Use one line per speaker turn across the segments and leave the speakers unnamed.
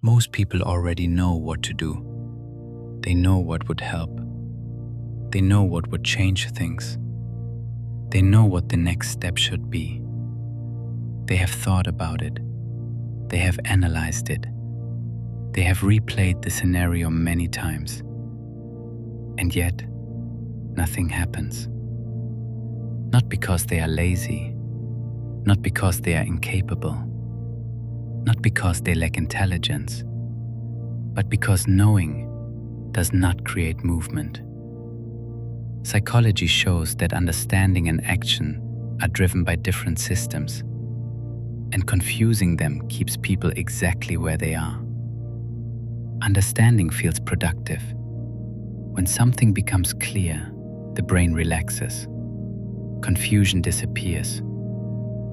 Most people already know what to do. They know what would help. They know what would change things. They know what the next step should be. They have thought about it. They have analyzed it. They have replayed the scenario many times. And yet, nothing happens. Not because they are lazy, not because they are incapable, not because they lack intelligence, but because knowing does not create movement. Psychology shows that understanding and action are driven by different systems, and confusing them keeps people exactly where they are. Understanding feels productive. When something becomes clear, the brain relaxes. Confusion disappears.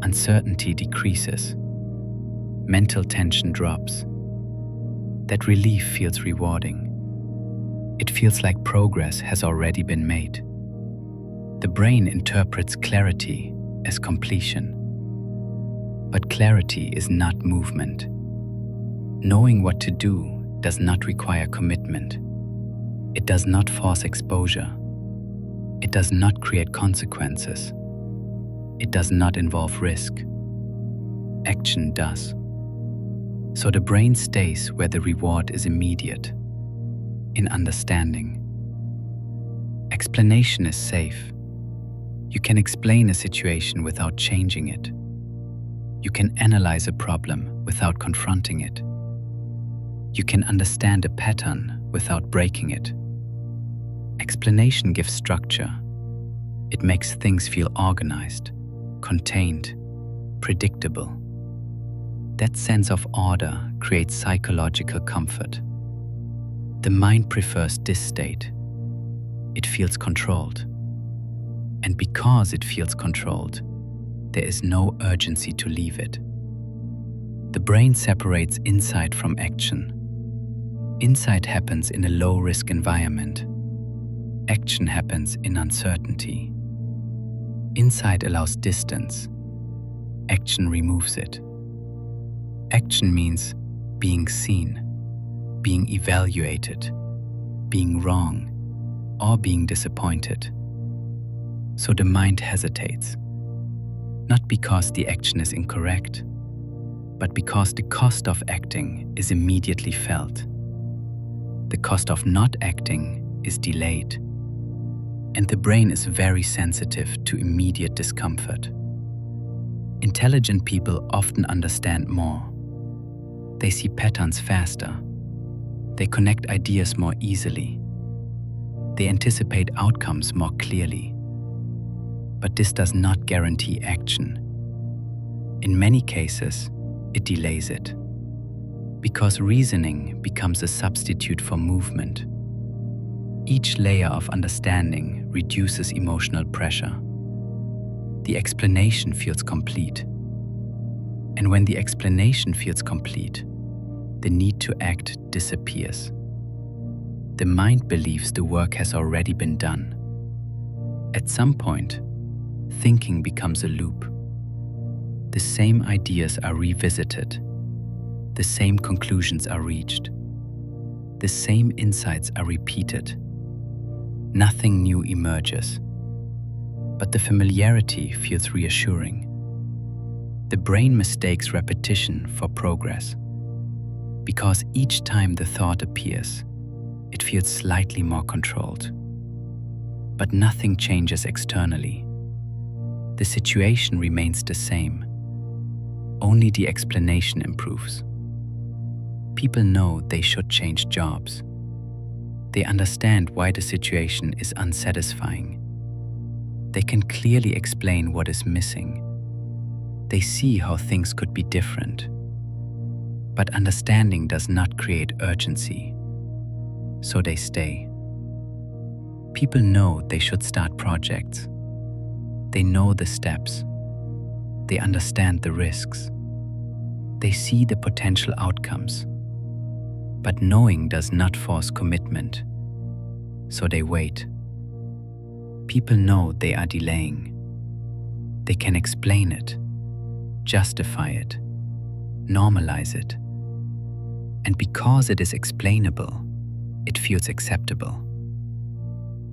Uncertainty decreases. Mental tension drops. That relief feels rewarding. It feels like progress has already been made. The brain interprets clarity as completion. But clarity is not movement. Knowing what to do does not require commitment. It does not force exposure. It does not create consequences. It does not involve risk. Action does. So the brain stays where the reward is immediate, in understanding. Explanation is safe. You can explain a situation without changing it. You can analyze a problem without confronting it. You can understand a pattern without breaking it. Explanation gives structure. It makes things feel organized, contained, predictable. That sense of order creates psychological comfort. The mind prefers this state. It feels controlled. And because it feels controlled, there is no urgency to leave it. The brain separates insight from action. Insight happens in a low-risk environment. Action happens in uncertainty. Insight allows distance. Action removes it. Action means being seen, being evaluated, being wrong, or being disappointed. So the mind hesitates, not because the action is incorrect, but because the cost of acting is immediately felt. The cost of not acting is delayed, and the brain is very sensitive to immediate discomfort. Intelligent people often understand more. They see patterns faster. They connect ideas more easily. They anticipate outcomes more clearly. But this does not guarantee action. In many cases, it delays it. Because reasoning becomes a substitute for movement. Each layer of understanding reduces emotional pressure. The explanation feels complete. And when the explanation feels complete, the need to act disappears. The mind believes the work has already been done. At some point, thinking becomes a loop. The same ideas are revisited. The same conclusions are reached. The same insights are repeated. Nothing new emerges. But the familiarity feels reassuring. The brain mistakes repetition for progress. Because each time the thought appears, it feels slightly more controlled. But nothing changes externally. The situation remains the same. Only the explanation improves. People know they should change jobs. They understand why the situation is unsatisfying. They can clearly explain what is missing. They see how things could be different. But understanding does not create urgency, so they stay. People know they should start projects. They know the steps. They understand the risks. They see the potential outcomes. But knowing does not force commitment, so they wait. People know they are delaying. They can explain it, justify it, normalize it. And because it is explainable, it feels acceptable.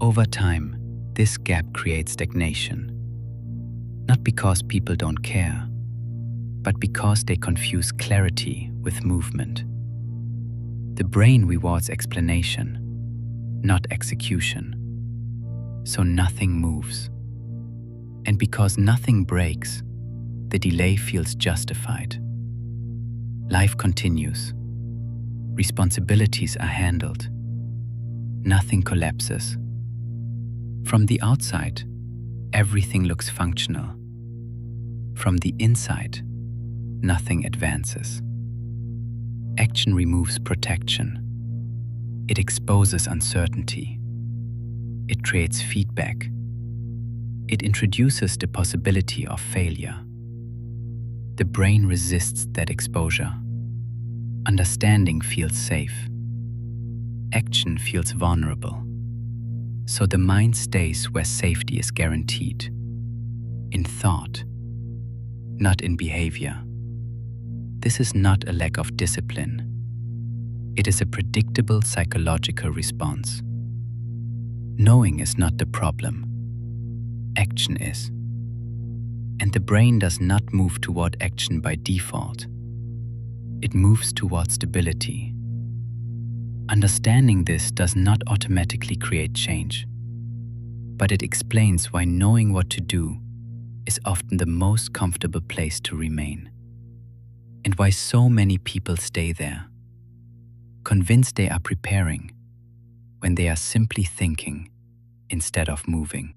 Over time, this gap creates stagnation. Not because people don't care, but because they confuse clarity with movement. The brain rewards explanation, not execution. So nothing moves. And because nothing breaks, the delay feels justified. Life continues. Responsibilities are handled. Nothing collapses. From the outside, everything looks functional. From the inside, nothing advances. Action removes protection. It exposes uncertainty. It creates feedback. It introduces the possibility of failure. The brain resists that exposure. Understanding feels safe. Action feels vulnerable. So the mind stays where safety is guaranteed. In thought, not in behavior. This is not a lack of discipline. It is a predictable psychological response. Knowing is not the problem. Action is. And the brain does not move toward action by default. It moves toward stability. Understanding this does not automatically create change, but it explains why knowing what to do is often the most comfortable place to remain, and why so many people stay there, convinced they are preparing when they are simply thinking instead of moving.